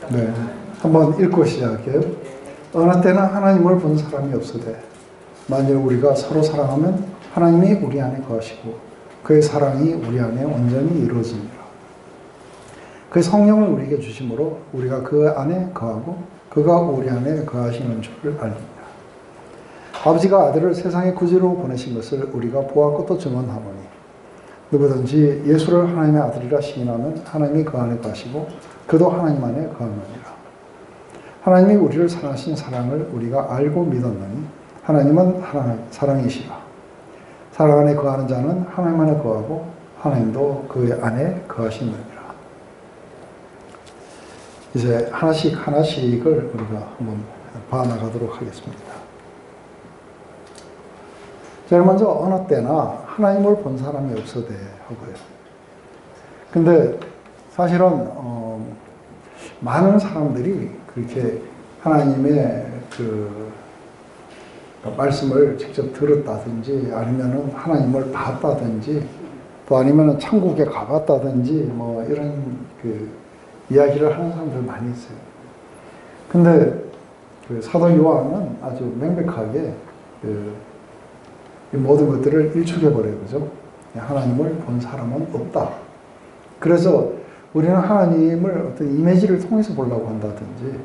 네, 한번 읽고 시작할게요. 어느 때나 하나님을 본 사람이 없으되 만일 우리가 서로 사랑하면 하나님이 우리 안에 거하시고 그의 사랑이 우리 안에 온전히 이루어집니다. 그 성령을 우리에게 주심으로 우리가 그 안에 거하고 그가 우리 안에 거하시는 줄을 알립니다. 아버지가 아들을 세상의 구주로 보내신 것을 우리가 보았고 또 증언하노니 누구든지 예수를 하나님의 아들이라 시인하면 하나님이 그 안에 거하시고 그도 하나님 안에 거하느니라. 하나님이 우리를 사랑하신 사랑을 우리가 알고 믿었느니 하나님은 사랑이시라. 사랑 안에 거하는 자는 하나님 안에 거하고 하나님도 그 안에 거하시느니라. 이제 하나씩을 우리가 한번 봐나가도록 하겠습니다. 제일 먼저 어느 때나 하나님을 본 사람이 없어대 하고요. 근데 사실은 많은 사람들이 그렇게 하나님의 그 말씀을 직접 들었다든지 아니면은 하나님을 봤다든지 또 아니면은 천국에 가봤다든지 뭐 이런 그 이야기를 하는 사람들 많이 있어요. 근데 그 사도 요한은 아주 명백하게 이 모든 것들을 일축해버려요. 그죠? 하나님을 본 사람은 없다. 그래서 우리는 하나님을 어떤 이미지를 통해서 보려고 한다든지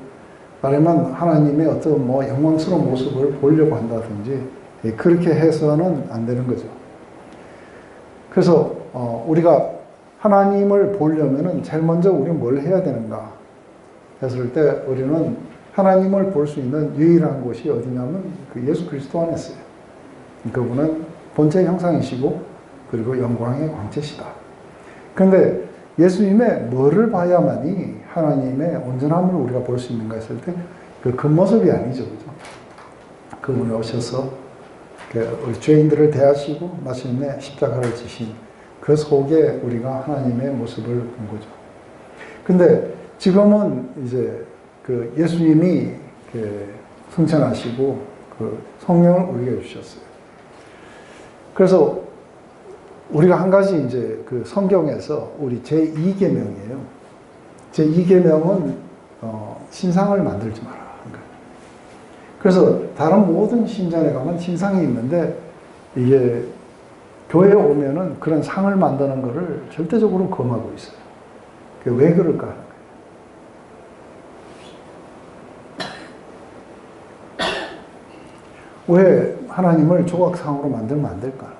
아니면 하나님의 어떤 뭐 영광스러운 모습을 보려고 한다든지 그렇게 해서는 안 되는 거죠. 그래서 우리가 하나님을 보려면은 제일 먼저 우리는 뭘 해야 되는가 했을 때 우리는 하나님을 볼 수 있는 유일한 곳이 어디냐면 그 예수 그리스도 안에 있어요. 그분은 본체 형상이시고 그리고 영광의 광채시다. 그런데 예수님의 뭐를 봐야만이 하나님의 온전함을 우리가 볼 수 있는가 했을 때 그 겉모습이 아니죠. 그죠? 그분이 오셔서 우리 죄인들을 대하시고 마침내 십자가를 지신 그 속에 우리가 하나님의 모습을 본 거죠. 근데 지금은 이제 그 예수님이 승천하시고 그 성령을 우리에게 주셨어요. 그래서 우리가 한 가지 이제 그 성경에서 우리 제2계명이에요. 제2계명은 신상을 만들지 마라. 그래서 다른 모든 신전에 가면 신상이 있는데 이게 교회에 오면은 그런 상을 만드는 것을 절대적으로 금하고 있어요. 왜 그럴까 하는 거예요. 왜 하나님을 조각상으로 만들면 안 될까?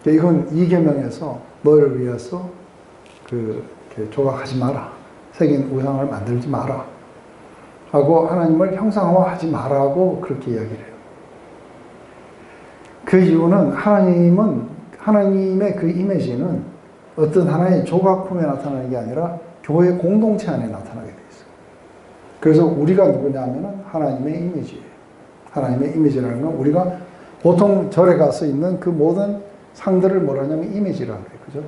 이건 이계명에서 너를 위해서 조각하지 마라. 새긴 우상을 만들지 마라. 하고 하나님을 형상화하지 마라고 그렇게 이야기를 해요. 그 이유는 하나님의 그 이미지는 어떤 하나의 조각품에 나타나는 게 아니라 교회 공동체 안에 나타나게 돼 있어요. 그래서 우리가 누구냐면은 하나님의 이미지예요. 하나님의 이미지라는 건 우리가 보통 절에 가서 있는 그 모든 상들을 뭐라 하냐면 이미지라고 해요. 그죠?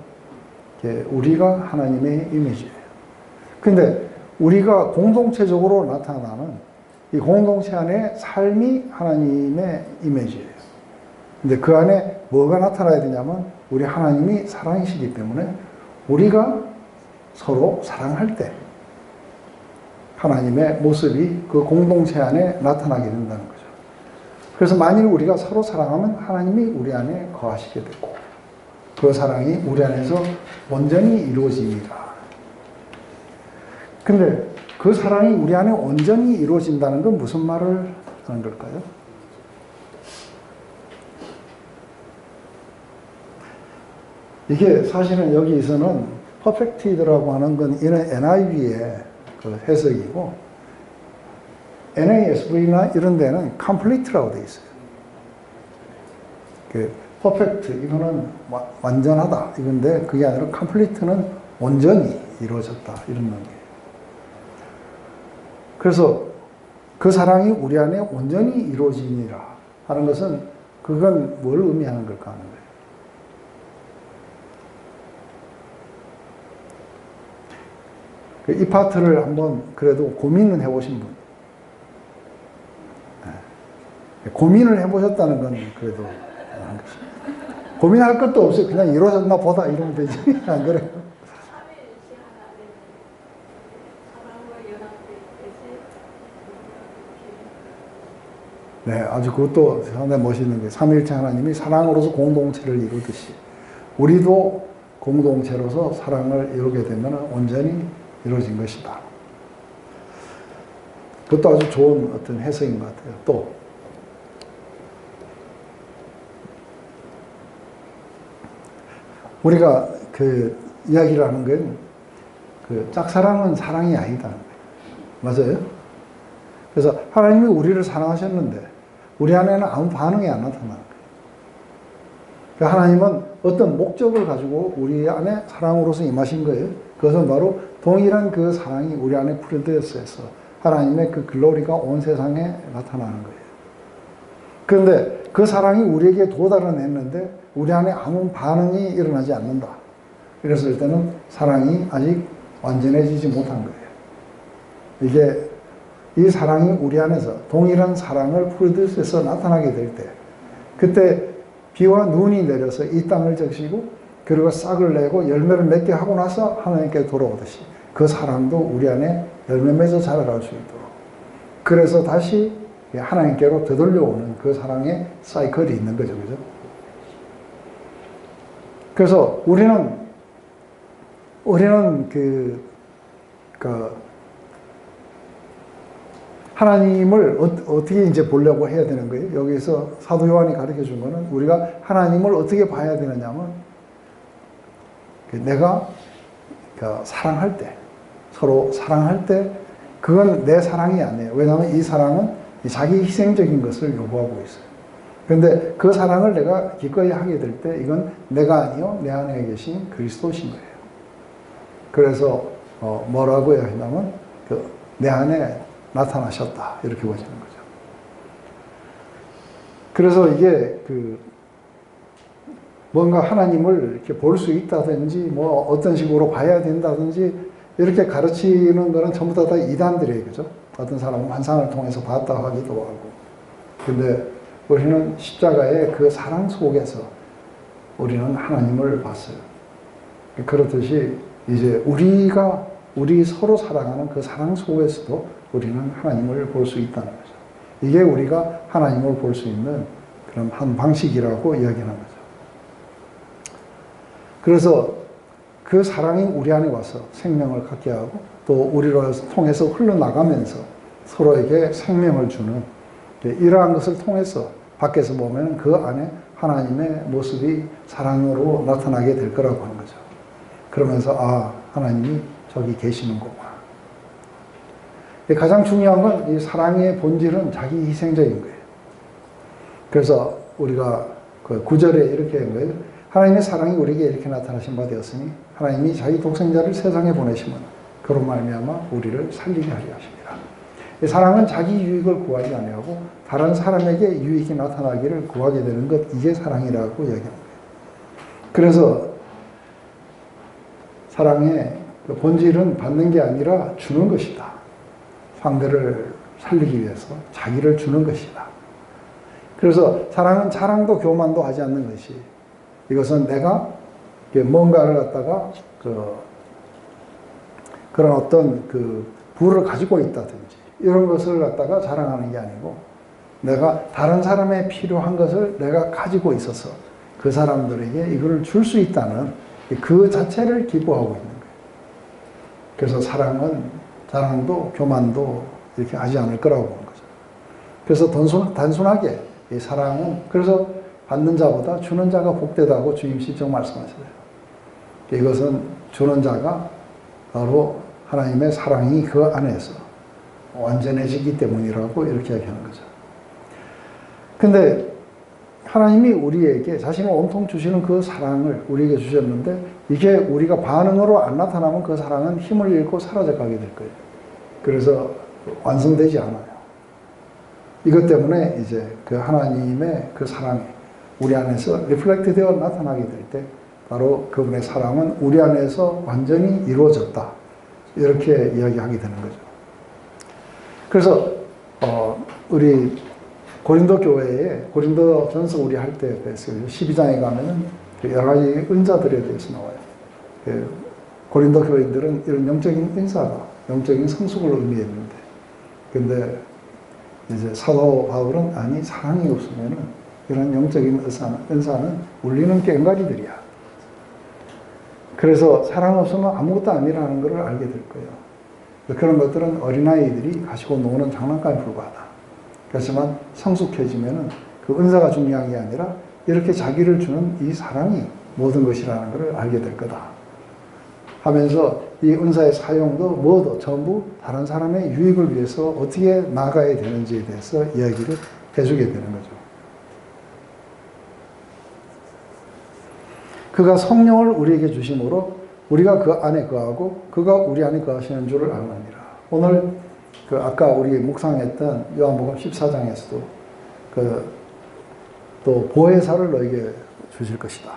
우리가 하나님의 이미지예요. 근데 우리가 공동체적으로 나타나는 이 공동체 안에 삶이 하나님의 이미지예요. 근데 그 안에 뭐가 나타나야 되냐면 우리 하나님이 사랑이시기 때문에 우리가 서로 사랑할 때 하나님의 모습이 그 공동체 안에 나타나게 된다는 거죠. 그래서 만일 우리가 서로 사랑하면 하나님이 우리 안에 거하시게 되고 그 사랑이 우리 안에서 온전히 이루어집니다. 근데 그 사랑이 우리 안에 온전히 이루어진다는 건 무슨 말을 하는 걸까요? 이게 사실은 여기서는 perfected라고 하는 건 이런 NIV의 그 해석이고 NASV나 이런 데는 complete라고 되어 있어요. perfect 이거는 완전하다 이건데 그게 아니라 complete는 온전히 이루어졌다 이런 의미예요. 그래서 그 사랑이 우리 안에 온전히 이루어지니라 하는 것은 그건 뭘 의미하는 걸까 하는 거예요. 이 파트를 한번 그래도 고민을 해보신 분, 고민을 해보셨다는 건 그래도 고민할 것도 없어요. 그냥 이루어졌나 보다 이러면 되지. 안 그래요? 네, 아주 그것도 상당히 멋있는 거예요. 삼위일체 하나님이 사랑으로서 공동체를 이루듯이 우리도 공동체로서 사랑을 이루게 되면 온전히 이루어진 것이다. 그것도 아주 좋은 어떤 해석인 것 같아요. 또 우리가 그 이야기를 하는 건 그 짝사랑은 사랑이 아니다. 맞아요? 그래서 하나님이 우리를 사랑하셨는데 우리 안에는 아무 반응이 안 나타나는 거예요. 그러니까 하나님은 어떤 목적을 가지고 우리 안에 사랑으로서 임하신 거예요. 그것은 바로 동일한 그 사랑이 우리 안에 풀어되었어서 하나님의 그 글로리가 온 세상에 나타나는 거예요. 그런데 그 사랑이 우리에게 도달해냈는데 우리 안에 아무 반응이 일어나지 않는다. 그랬을 때는 사랑이 아직 완전해지지 못한 거예요. 이게 이 사랑이 우리 안에서 동일한 사랑을 풀어서 나타나게 될 때 그때 비와 눈이 내려서 이 땅을 적시고 그리고 싹을 내고 열매를 맺게 하고 나서 하나님께 돌아오듯이 그 사랑도 우리 안에 열매 맺어 자라갈 수 있도록 그래서 다시 하나님께로 되돌려오는 그 사랑의 사이클이 있는 거죠. 그죠? 그래서 우리는 하나님을 어떻게 이제 보려고 해야 되는 거예요? 여기서 사도 요한이 가르쳐 준 거는 우리가 하나님을 어떻게 봐야 되느냐면 내가 사랑할 때, 서로 사랑할 때 그건 내 사랑이 아니에요. 왜냐하면 이 사랑은 자기 희생적인 것을 요구하고 있어요. 그런데 그 사랑을 내가 기꺼이 하게 될 때 이건 내가 아니요 내 안에 계신 그리스도신 거예요. 그래서 뭐라고 해야 하냐면 내 안에 나타나셨다 이렇게 보시는 거죠. 그래서 이게 뭔가 하나님을 이렇게 볼 수 있다든지 뭐 어떤 식으로 봐야 된다든지 이렇게 가르치는 거는 전부 다 이단들이에요. 그죠? 어떤 사람은 환상을 통해서 봤다 하기도 하고. 근데 우리는 십자가의 그 사랑 속에서 우리는 하나님을 봤어요. 그렇듯이 이제 우리 서로 사랑하는 그 사랑 속에서도 우리는 하나님을 볼 수 있다는 거죠. 이게 우리가 하나님을 볼 수 있는 그런 한 방식이라고 이야기하는 거죠. 그래서 그 사랑이 우리 안에 와서 생명을 갖게 하고 또 우리를 통해서 흘러나가면서 서로에게 생명을 주는 이러한 것을 통해서 밖에서 보면 그 안에 하나님의 모습이 사랑으로 나타나게 될 거라고 하는 거죠. 그러면서 하나님이 저기 계시는구나. 가장 중요한 건 이 사랑의 본질은 자기 희생적인 거예요. 그래서 우리가 그 9절에 이렇게 한 거예요. 하나님의 사랑이 우리에게 이렇게 나타나신 바 되었으니 하나님이 자기 독생자를 세상에 보내시면 그로 말미암아 우리를 살리게 하려 하십니다. 이 사랑은 자기 유익을 구하지 아니하고 다른 사람에게 유익이 나타나기를 구하게 되는 것, 이게 사랑이라고 이야기합니다. 그래서 사랑의 그 본질은 받는 게 아니라 주는 것이다. 상대를 살리기 위해서 자기를 주는 것이다. 그래서 사랑은 자랑도 교만도 하지 않는 것이, 이것은 내가 뭔가를 갖다가 그런 어떤 부를 가지고 있다든지 이런 것을 갖다가 자랑하는 게 아니고, 내가 다른 사람의 필요한 것을 내가 가지고 있어서 그 사람들에게 이걸 줄 수 있다는 그 자체를 기뻐하고 있는 거예요. 그래서 사랑은 자랑도 교만도 이렇게 하지 않을 거라고 보는 거죠. 그래서 단순하게 이 사랑은, 그래서 받는 자보다 주는 자가 복되다고 주님 직접 말씀하셨어요. 이것은 주는 자가 바로 하나님의 사랑이 그 안에서 완전해지기 때문이라고 이렇게 이야기하는 거죠. 근데 하나님이 우리에게 자신을 온통 주시는 그 사랑을 우리에게 주셨는데, 이게 우리가 반응으로 안 나타나면 그 사랑은 힘을 잃고 사라져 가게 될 거예요. 그래서 완성되지 않아요. 이것 때문에 이제 그 하나님의 그 사랑이 우리 안에서 리플렉트 되어 나타나게 될 때 바로 그분의 사랑은 우리 안에서 완전히 이루어졌다, 이렇게 이야기하게 되는 거죠. 그래서 우리 고린도 교회에 고린도 전서 우리 할 때 뵀어요. 12장에 가면은 여러 가지 은사들에 대해서 나와요. 고린도 교인들은 이런 영적인 은사가 영적인 성숙을 의미했는데, 근데 이제 사도 바울은 아니, 사랑이 없으면은 이런 영적인 은사는 울리는 꽹과리들이야. 그래서 사랑 없으면 아무것도 아니라는 것을 알게 될 거예요. 그런 것들은 어린아이들이 가지고 노는 장난감에 불과하다. 그렇지만 성숙해지면은 그 은사가 중요한 게 아니라 이렇게 자기를 주는 이 사랑이 모든 것이라는 것을 알게 될 거다 하면서 이 은사의 사용도 뭐도 전부 다른 사람의 유익을 위해서 어떻게 나가야 되는지에 대해서 이야기를 해주게 되는 거죠. 그가 성령을 우리에게 주심으로 우리가 그 안에 거하고 그가 우리 안에 거하시는 줄을 알느니라. 오늘 아까 우리 묵상했던 요한복음 14장에서도 또 보혜사를 너에게 주실 것이다.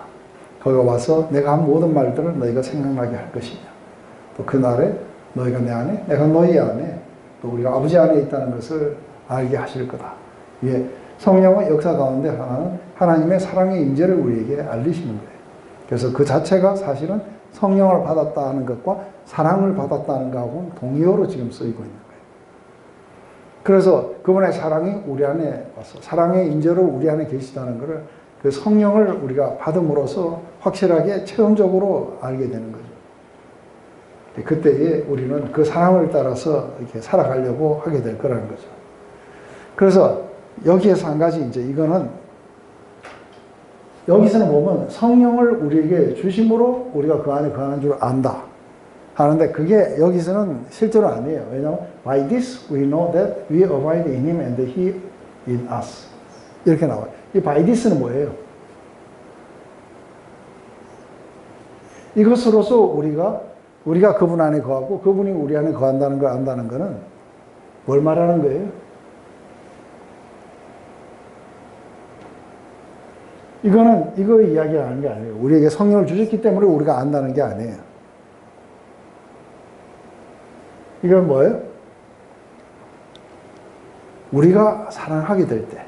거기가 와서 내가 한 모든 말들을 너희가 생각나게 할 것이며, 또 그날에 너희가 내 안에, 내가 너희 안에, 또 우리가 아버지 안에 있다는 것을 알게 하실 거다. 이게 성령의 역사 가운데 하나는 하나님의 사랑의 임재를 우리에게 알리시는 거예요. 그래서 그 자체가 사실은 성령을 받았다는 것과 사랑을 받았다는 것하고는 동의어로 지금 쓰이고 있는 거예요. 그래서 그분의 사랑이 우리 안에 와서 사랑의 임재로 우리 안에 계시다는 것을 그 성령을 우리가 받음으로써 확실하게 체험적으로 알게 되는 거죠. 그때에 우리는 그 사랑을 따라서 이렇게 살아가려고 하게 될 거라는 거죠. 그래서 여기에서 한 가지 이제 이거는 여기서는 보면 성령을 우리에게 주심으로 우리가 그 안에 거하는 줄 안다 하는데, 그게 여기서는 실제로 아니에요. 왜냐하면 by this we know that we abide in him and he in us 이렇게 나와요. 이 by this는 뭐예요? 이것으로서 우리가 그분 안에 거하고 그분이 우리 안에 거한다는 걸 안다는 것은 뭘 말하는 거예요? 이거 이야기하는 게 아니에요. 우리에게 성령을 주셨기 때문에 우리가 안다는 게 아니에요. 이건 뭐예요? 우리가 사랑하게 될 때,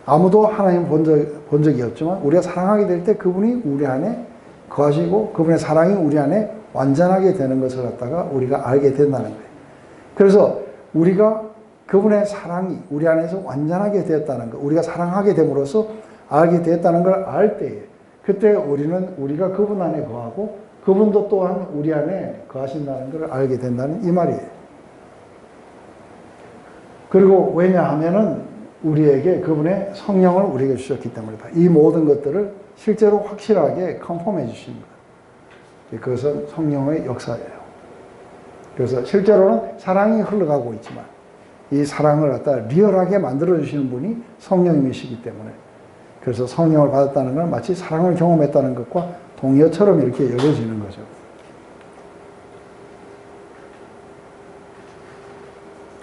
아무도 하나님 본 적이 없지만 우리가 사랑하게 될 때 그분이 우리 안에 거하시고 그분의 사랑이 우리 안에 완전하게 되는 것을 갖다가 우리가 알게 된다는 거예요. 그래서 우리가 그분의 사랑이 우리 안에서 완전하게 되었다는 것, 우리가 사랑하게 됨으로써 알게 되었다는 걸 알 때에, 그때 우리가 그분 안에 거하고 그분도 또한 우리 안에 거하신다는 걸 알게 된다는 이 말이에요. 그리고 왜냐하면은 우리에게 그분의 성령을 우리에게 주셨기 때문이다. 이 모든 것들을 실제로 확실하게 컨펌해 주신 거예요. 그것은 성령의 역사예요. 그래서 실제로는 사랑이 흘러가고 있지만 이 사랑을 갖다 리얼하게 만들어 주시는 분이 성령님이시기 때문에, 그래서 성령을 받았다는 건 마치 사랑을 경험했다는 것과 동의어처럼 이렇게 여겨지는 거죠.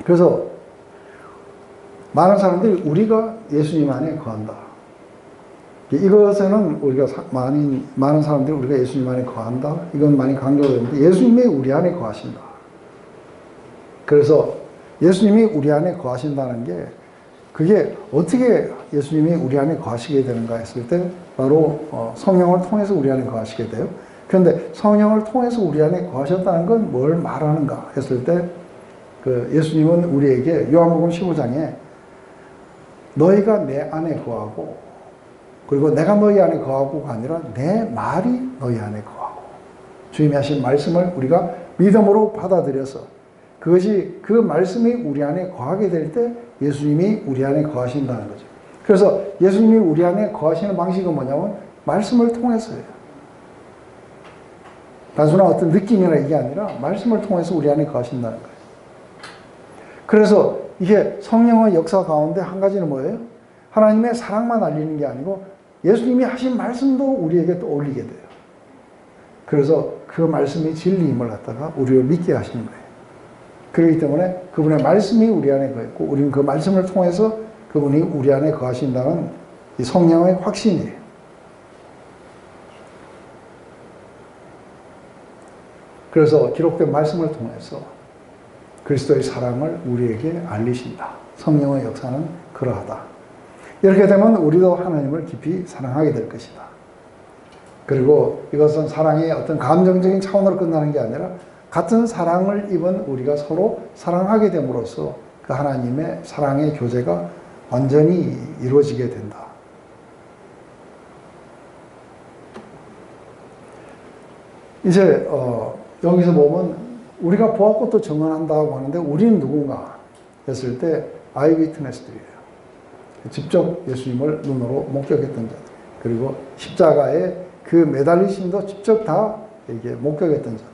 그래서 많은 사람들이 우리가 예수님 안에 거한다. 이것에는 우리가 많은 사람들이 우리가 예수님 안에 거한다. 이건 많이 강조되는데 예수님이 우리 안에 거하신다. 그래서 예수님이 우리 안에 거하신다는 게 그게 어떻게 예수님이 우리 안에 거하시게 되는가 했을 때 바로 성령을 통해서 우리 안에 거하시게 돼요. 그런데 성령을 통해서 우리 안에 거하셨다는 건 뭘 말하는가 했을 때 예수님은 우리에게 요한복음 15장에 너희가 내 안에 거하고 그리고 내가 너희 안에 거하고가 아니라 내 말이 너희 안에 거하고, 주님이 하신 말씀을 우리가 믿음으로 받아들여서 그것이 그 말씀이 우리 안에 거하게 될 때 예수님이 우리 안에 거하신다는 거죠. 그래서 예수님이 우리 안에 거하시는 방식은 뭐냐면 말씀을 통해서예요. 단순한 어떤 느낌이나 이게 아니라 말씀을 통해서 우리 안에 거하신다는 거예요. 그래서 이게 성령의 역사 가운데 한 가지는 뭐예요? 하나님의 사랑만 알리는 게 아니고 예수님이 하신 말씀도 우리에게 또 올리게 돼요. 그래서 그 말씀이 진리임을 갖다가 우리를 믿게 하시는 거예요. 그렇기 때문에 그분의 말씀이 우리 안에 거했고 우리는 그 말씀을 통해서 그분이 우리 안에 거하신다는 이 성령의 확신이에요. 그래서 기록된 말씀을 통해서 그리스도의 사랑을 우리에게 알리신다. 성령의 역사는 그러하다. 이렇게 되면 우리도 하나님을 깊이 사랑하게 될 것이다. 그리고 이것은 사랑의 어떤 감정적인 차원으로 끝나는 게 아니라 같은 사랑을 입은 우리가 서로 사랑하게 됨으로써 그 하나님의 사랑의 교제가 완전히 이루어지게 된다. 이제 여기서 보면 우리가 보았고 또 증언한다고 하는데 우리는 누군가 했을 때 아이위트네스들이에요. 직접 예수님을 눈으로 목격했던 자들, 그리고 십자가에 그 매달리심도 직접 다 이게 목격했던 자들이에요.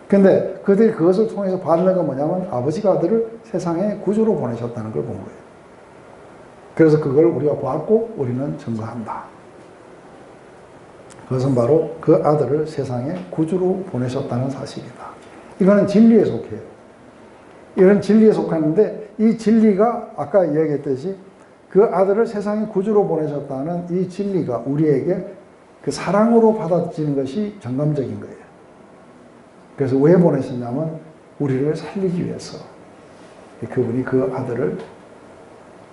근데 그들이 그것을 통해서 받는 건 뭐냐면 아버지가 아들을 세상에 구주로 보내셨다는 걸 본 거예요. 그래서 그걸 우리가 보았고 우리는 증거한다. 그것은 바로 그 아들을 세상에 구주로 보내셨다는 사실이다. 이거는 진리에 속해요. 이런 진리에 속하는데 이 진리가 아까 이야기했듯이 그 아들을 세상에 구주로 보내셨다는 이 진리가 우리에게 그 사랑으로 받아들이는 것이 정감적인 거예요. 그래서 왜 보내셨냐면 우리를 살리기 위해서 그분이 그 아들을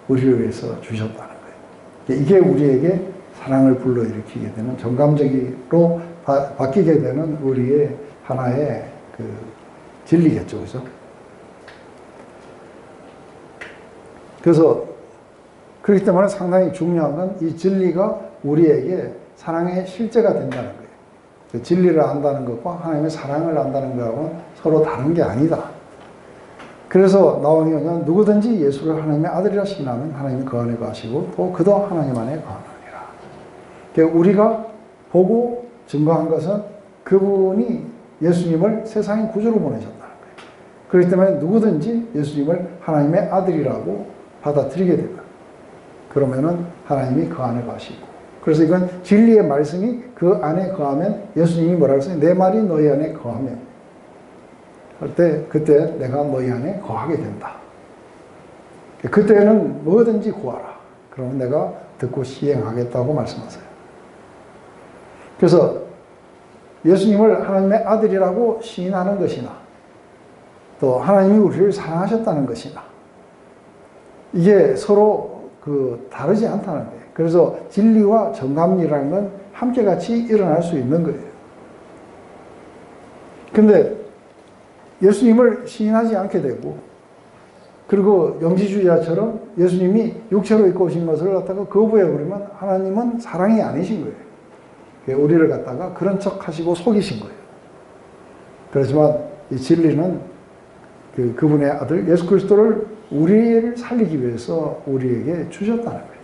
우리를 위해서 주셨다는 거예요. 이게 우리에게 사랑을 불러일으키게 되는 정감적으로 바뀌게 되는 우리의 하나의 그 진리겠죠, 그죠? 그래서 그렇기 때문에 상당히 중요한 건 이 진리가 우리에게 사랑의 실제가 된다는 거예요. 그 진리를 안다는 것과 하나님의 사랑을 안다는 것하고는 서로 다른 게 아니다. 그래서 나오는 것은 누구든지 예수를 하나님의 아들이라 시인하면 하나님이 그 안에 거하시고 또 그도 하나님 안에 거하느니라. 그러니까 우리가 보고 증거한 것은 그분이 예수님을 세상의 구주로 보내셨다는 거예요. 그렇기 때문에 누구든지 예수님을 하나님의 아들이라고 받아들이게 된다. 그러면은 하나님이 그 안에 거하시고, 그래서 이건 진리의 말씀이 그 안에 거하면 예수님이 뭐라고 했어요? 내 말이 너희 안에 거하면 그때 내가 너희 안에 거하게 된다. 그때는 뭐든지 구하라. 그러면 내가 듣고 시행하겠다고 말씀하세요. 그래서 예수님을 하나님의 아들이라고 시인하는 것이나 또 하나님이 우리를 사랑하셨다는 것이나 이게 서로 다르지 않다는 거예요. 그래서 진리와 정감이라는 건 함께 같이 일어날 수 있는 거예요. 근데 예수님을 시인하지 않게 되고, 그리고 영지주의자처럼 예수님이 육체로 입고 오신 것을 갖다가 거부해버리면 하나님은 사랑이 아니신 거예요. 우리를 갖다가 그런 척 하시고 속이신 거예요. 그렇지만 이 진리는 그분의 아들 예수 그리스도를 우리를 살리기 위해서 우리에게 주셨다는 거예요.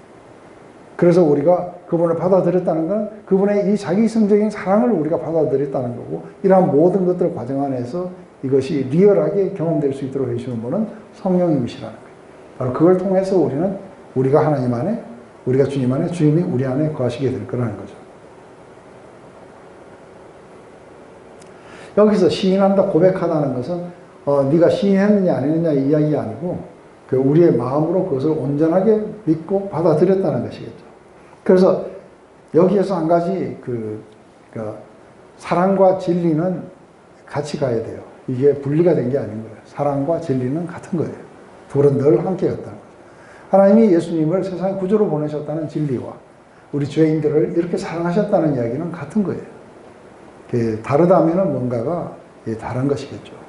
그래서 우리가 그분을 받아들였다는 건 그분의 이 자기성적인 사랑을 우리가 받아들였다는 거고, 이러한 모든 것들 과정 안에서 이것이 리얼하게 경험될 수 있도록 해주시는 분은 성령님이시라는 거예요. 바로 그걸 통해서 우리가 하나님 안에, 우리가 주님 안에, 주님이 우리 안에 거하시게 될 거라는 거죠. 여기서 시인한다, 고백하다는 것은 네가 시인했느냐 안 했느냐 이 이야기 아니고 우리의 마음으로 그것을 온전하게 믿고 받아들였다는 것이겠죠. 그래서 여기에서 한 가지 사랑과 진리는 같이 가야 돼요. 이게 분리가 된 게 아닌 거예요. 사랑과 진리는 같은 거예요. 둘은 늘 함께 갔다는 거예요. 하나님이 예수님을 세상에 구주로 보내셨다는 진리와 우리 죄인들을 이렇게 사랑하셨다는 이야기는 같은 거예요. 다르다면 뭔가가 다른 것이겠죠.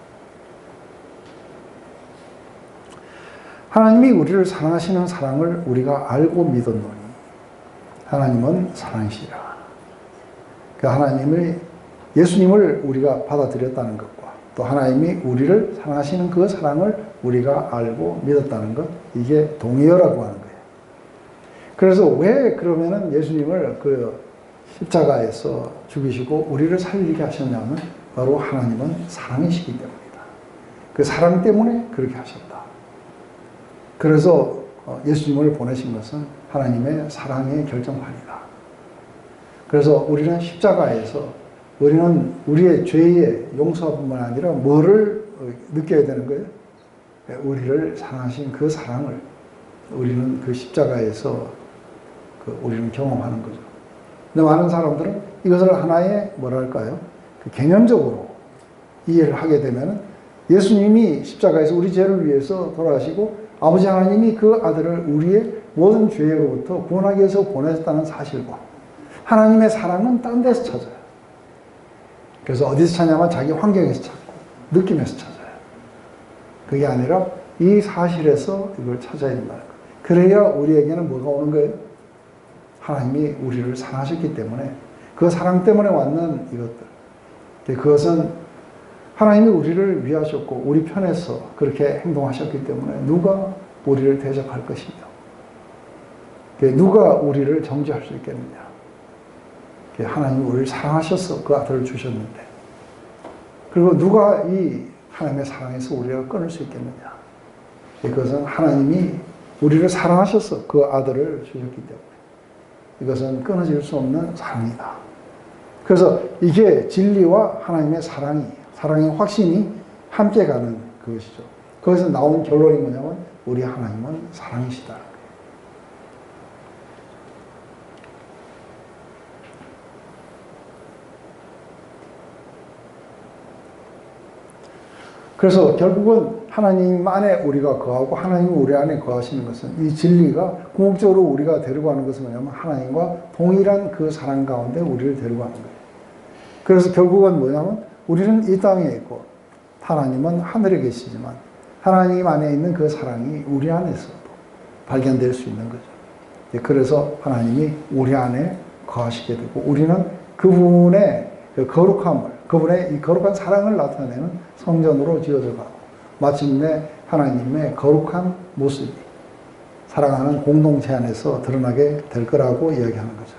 하나님이 우리를 사랑하시는 사랑을 우리가 알고 믿었노니 하나님은 사랑이시라. 그 하나님의 예수님을 우리가 받아들였다는 것과 또 하나님이 우리를 사랑하시는 그 사랑을 우리가 알고 믿었다는 것, 이게 동의어라고 하는 거예요. 그래서 왜 그러면은 예수님을 십자가에서 죽이시고 우리를 살리게 하셨냐면 바로 하나님은 사랑이시기 때문이다. 그 사랑 때문에 그렇게 하셨다. 그래서 예수님을 보내신 것은 하나님의 사랑의 결정판이다. 그래서 우리는 십자가에서 우리는 우리의 죄의 용서뿐만 아니라 뭐를 느껴야 되는 거예요? 우리를 사랑하신 그 사랑을 우리는 그 십자가에서 우리는 경험하는 거죠. 근데 많은 사람들은 이것을 하나의 뭐랄까요? 개념적으로 이해를 하게 되면 예수님이 십자가에서 우리 죄를 위해서 돌아가시고 아버지 하나님이 그 아들을 우리의 모든 죄로부터 구원하기 위해서 보내셨다는 사실과 하나님의 사랑은 딴 데서 찾아요. 그래서 어디서 찾냐면 자기 환경에서 찾고 느낌에서 찾아요. 그게 아니라 이 사실에서 이걸 찾아야 된다는 거예요. 그래야 우리에게는 뭐가 오는 거예요? 하나님이 우리를 사랑하셨기 때문에 그 사랑 때문에 왔는 이것들. 그것은 하나님이 우리를 위하셨고 우리 편에서 그렇게 행동하셨기 때문에 누가 우리를 대적할 것이며 누가 우리를 정죄할 수 있겠느냐. 하나님이 우리를 사랑하셔서 그 아들을 주셨는데 그리고 누가 이 하나님의 사랑에서 우리를 끊을 수 있겠느냐. 이것은 하나님이 우리를 사랑하셔서 그 아들을 주셨기 때문에 이것은 끊어질 수 없는 사랑이다. 그래서 이게 진리와 하나님의 사랑의 확신이 함께 가는 그것이죠. 거기서 나온 결론이 뭐냐면 우리 하나님은 사랑이시다. 그래서 결국은 하나님 안에 우리가 거하고 하나님이 우리 안에 거하시는 것은 이 진리가 궁극적으로 우리가 데려가는 것은 뭐냐면 하나님과 동일한 그 사랑 가운데 우리를 데려가는 거예요. 그래서 결국은 뭐냐면 우리는 이 땅에 있고 하나님은 하늘에 계시지만 하나님 안에 있는 그 사랑이 우리 안에서도 발견될 수 있는 거죠. 그래서 하나님이 우리 안에 거하시게 되고 우리는 그분의 그 거룩함을 그분의 이 거룩한 사랑을 나타내는 성전으로 지어져 가고 마침내 하나님의 거룩한 모습이 사랑하는 공동체 안에서 드러나게 될 거라고 이야기하는 거죠.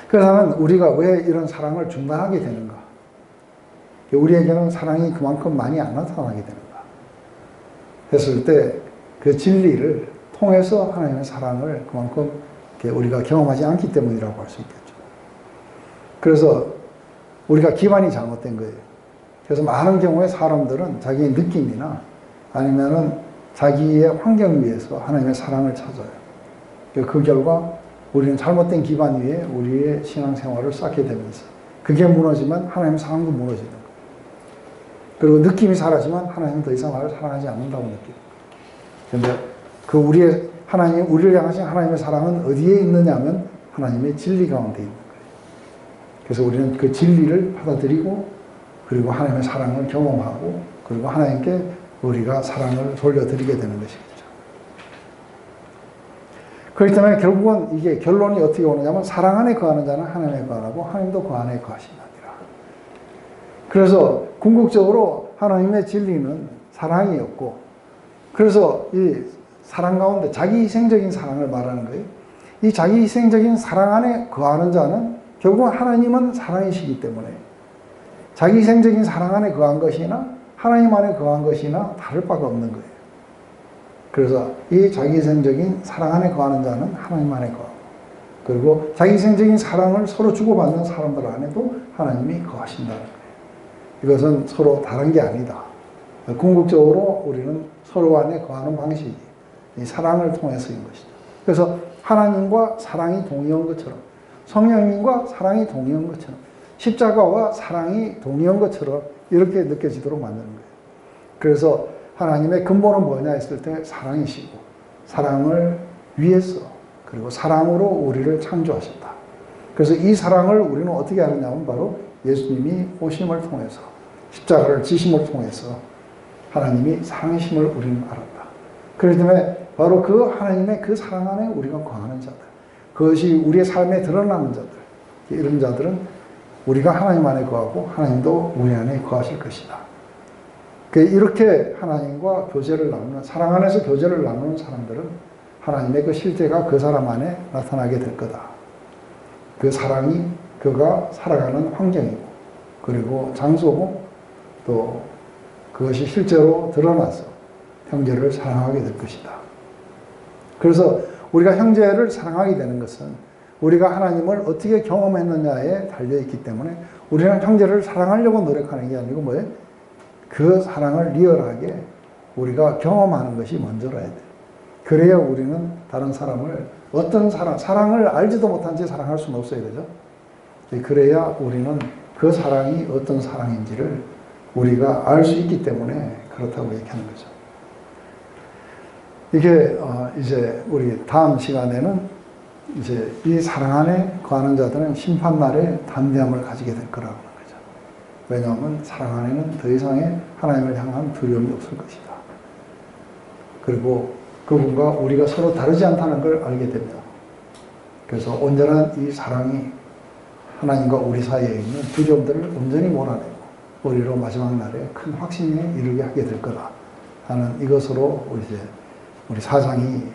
그렇다면 우리가 왜 이런 사랑을 중단하게 되는가? 우리에게는 사랑이 그만큼 많이 안 나타나게 되는가? 했을 때 그 진리를 통해서 하나님의 사랑을 그만큼 우리가 경험하지 않기 때문이라고 할 수 있겠죠. 그래서 우리가 기반이 잘못된 거예요. 그래서 많은 경우에 사람들은 자기의 느낌이나 아니면은 자기의 환경 위에서 하나님의 사랑을 찾아요. 그 결과 우리는 잘못된 기반 위에 우리의 신앙생활을 쌓게 되면서 그게 무너지면 하나님의 사랑도 무너지는 거예요. 그리고 느낌이 사라지면 하나님은 더 이상 나를 사랑하지 않는다고 느껴요. 그런데 그 우리를 향하신 하나님의 사랑은 어디에 있느냐면 하나님의 진리 가운데 있는 거예요. 그래서 우리는 그 진리를 받아들이고 그리고 하나님의 사랑을 경험하고 그리고 하나님께 우리가 사랑을 돌려드리게 되는 것이겠죠. 그렇기 때문에 결국은 이게 결론이 어떻게 오느냐면 사랑 안에 거하는 자는 하나님에 거하고 하나님도 그 안에 거하시느니라. 그래서 궁극적으로 하나님의 진리는 사랑이었고 그래서 이 사랑 가운데 자기 희생적인 사랑을 말하는 거예요. 이 자기 희생적인 사랑 안에 거하는 자는 결국 하나님은 사랑이시기 때문에 자기 희생적인 사랑 안에 거한 것이나 하나님 안에 거한 것이나 다를 바가 없는 거예요. 그래서 이 자기 희생적인 사랑 안에 거하는 자는 하나님 안에 거하고 그리고 자기 희생적인 사랑을 서로 주고받는 사람들 안에도 하나님이 거하신다는 거예요. 이것은 서로 다른 게 아니다. 궁극적으로 우리는 서로 안에 거하는 방식이 이 사랑을 통해서인 것이죠. 그래서 하나님과 사랑이 동의한 것처럼 성령님과 사랑이 동의한 것처럼 십자가와 사랑이 동의한 것처럼 이렇게 느껴지도록 만드는 거예요. 그래서 하나님의 근본은 뭐냐 했을 때 사랑이시고 사랑을 위해서 그리고 사랑으로 우리를 창조하셨다. 그래서 이 사랑을 우리는 어떻게 하느냐면 바로 예수님이 오심을 통해서 십자가를 지심을 통해서 하나님이 사랑이심을 우리는 알았다. 그렇기 때문에 바로 그 하나님의 그 사랑 안에 우리가 거하는 자들 그것이 우리의 삶에 드러나는 자들 이런 자들은 우리가 하나님 안에 거하고 하나님도 우리 안에 거하실 것이다. 이렇게 하나님과 교제를 나누는 사랑 안에서 교제를 나누는 사람들은 하나님의 그 실제가 그 사람 안에 나타나게 될 거다. 그 사랑이 그가 살아가는 환경이고 그리고 장소고 또 그것이 실제로 드러나서 형제를 사랑하게 될 것이다. 그래서 우리가 형제를 사랑하게 되는 것은 우리가 하나님을 어떻게 경험했느냐에 달려있기 때문에 우리는 형제를 사랑하려고 노력하는 게 아니고 뭐예요? 그 사랑을 리얼하게 우리가 경험하는 것이 먼저라야 돼요. 그래야 우리는 다른 사람을 어떤 사랑을 알지도 못한 채 사랑할 수는 없어야 되죠. 그래야 우리는 그 사랑이 어떤 사랑인지를 우리가 알 수 있기 때문에 그렇다고 얘기하는 거죠. 이게 이제 우리 다음 시간에는 이제 이 사랑 안에 거하는 자들은 심판날에 담대함을 가지게 될 거라고 하는 거죠. 왜냐하면 사랑 안에는 더 이상의 하나님을 향한 두려움이 없을 것이다. 그리고 그분과 우리가 서로 다르지 않다는 걸 알게 됩니다. 그래서 온전한 이 사랑이 하나님과 우리 사이에 있는 두려움들을 온전히 몰아내고 우리로 마지막 날에 큰 확신에 이르게 하게 될 거다 하는 이것으로 이제 우리 4장이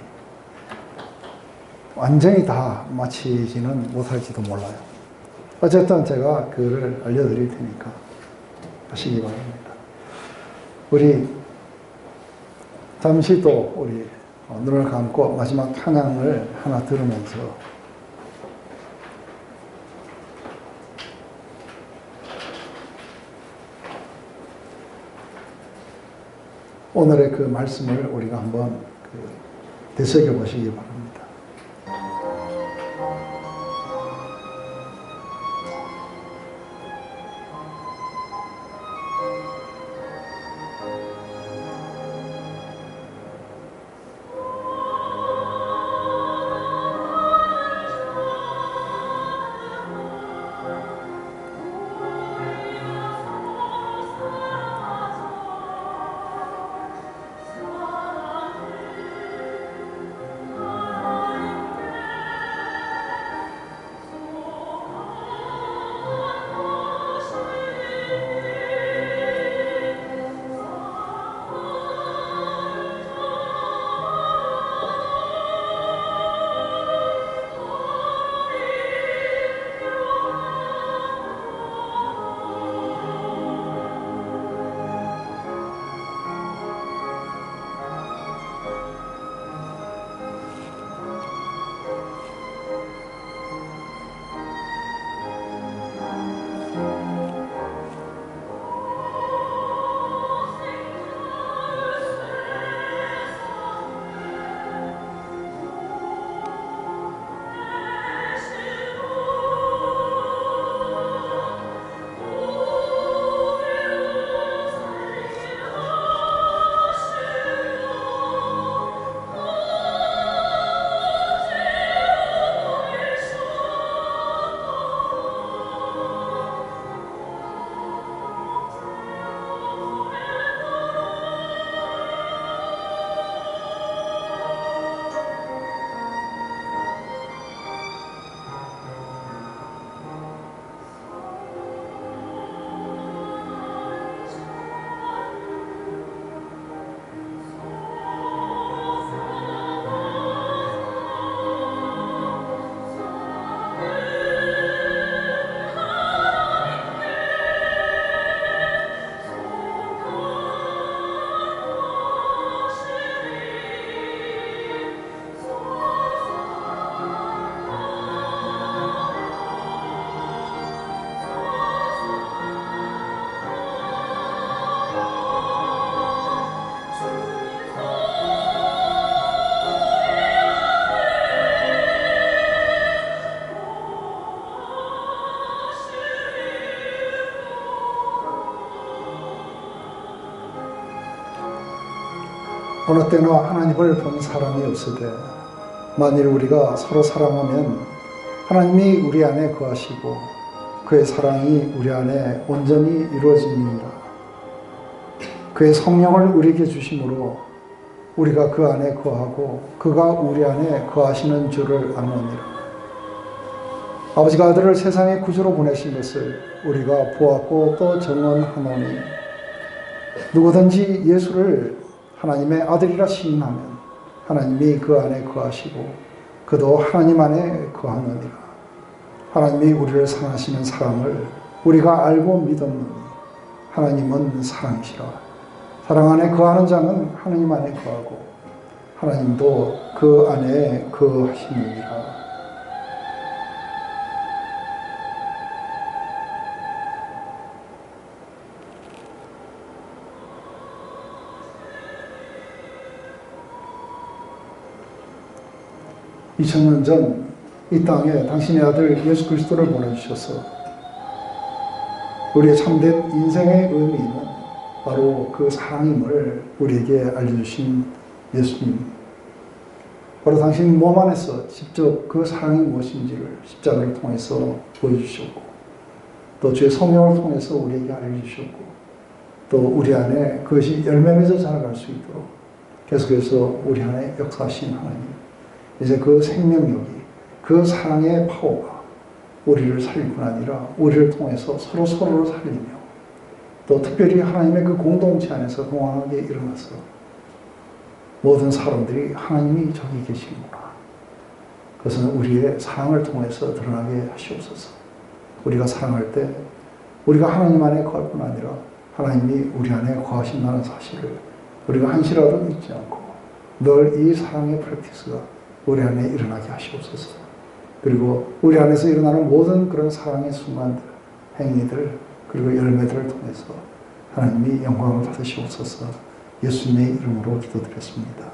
완전히 다 마치지는 못할지도 몰라요. 어쨌든 제가 그거를 알려드릴 테니까 하시기 바랍니다. 우리 잠시 또 우리 눈을 감고 마지막 찬양을 하나 들으면서 오늘의 그 말씀을 우리가 한번 되새겨 보시기 바랍니다. 어느 때나 하나님을 본 사람이 없으되 만일 우리가 서로 사랑하면 하나님이 우리 안에 거하시고 그의 사랑이 우리 안에 온전히 이루어집니다. 그의 성령을 우리에게 주심으로 우리가 그 안에 거하고 그가 우리 안에 거하시는 줄을 아노니라. 아버지가 아들을 세상의 구주로 보내신 것을 우리가 보았고 또 증언하노니 누구든지 예수를 하나님의 아들이라 시인하면 하나님이 그 안에 거하시고 그도 하나님 안에 거하느니라. 하나님이 우리를 사랑하시는 사랑을 우리가 알고 믿었느니 하나님은 사랑이시라. 사랑 안에 거하는 자는 하나님 안에 거하고 하나님도 그 안에 거하시느니라. (2000년) 전 이 땅에 당신의 아들 예수 그리스도를 보내주셔서 우리의 참된 인생의 의미는 바로 그 사랑임을 우리에게 알려주신 예수님. 바로 당신 몸 안에서 직접 그 사랑이 무엇인지를 십자가를 통해서 보여주셨고, 또 주의 성령을 통해서 우리에게 알려주셨고, 또 우리 안에 그것이 열매 맺어 자라갈 수 있도록 계속해서 우리 안에 역사하신 하나님. 이제 그 생명력이, 그 사랑의 파워가 우리를 살릴 뿐 아니라 우리를 통해서 서로를 살리며, 또 특별히 하나님의 그 공동체 안에서 동안하게 일어나서 모든 사람들이 하나님이 저기 계시는구나, 그것은 우리의 사랑을 통해서 드러나게 하시옵소서. 우리가 사랑할 때 우리가 하나님 안에 거할 뿐 아니라 하나님이 우리 안에 거하신다는 사실을 우리가 한시라도 잊지 않고 늘 이 사랑의 프랙티스가 우리 안에 일어나게 하시옵소서. 그리고 우리 안에서 일어나는 모든 그런 사랑의 순간들, 행위들, 그리고 열매들을 통해서 하나님이 영광을 받으시옵소서. 예수님의 이름으로 기도드렸습니다.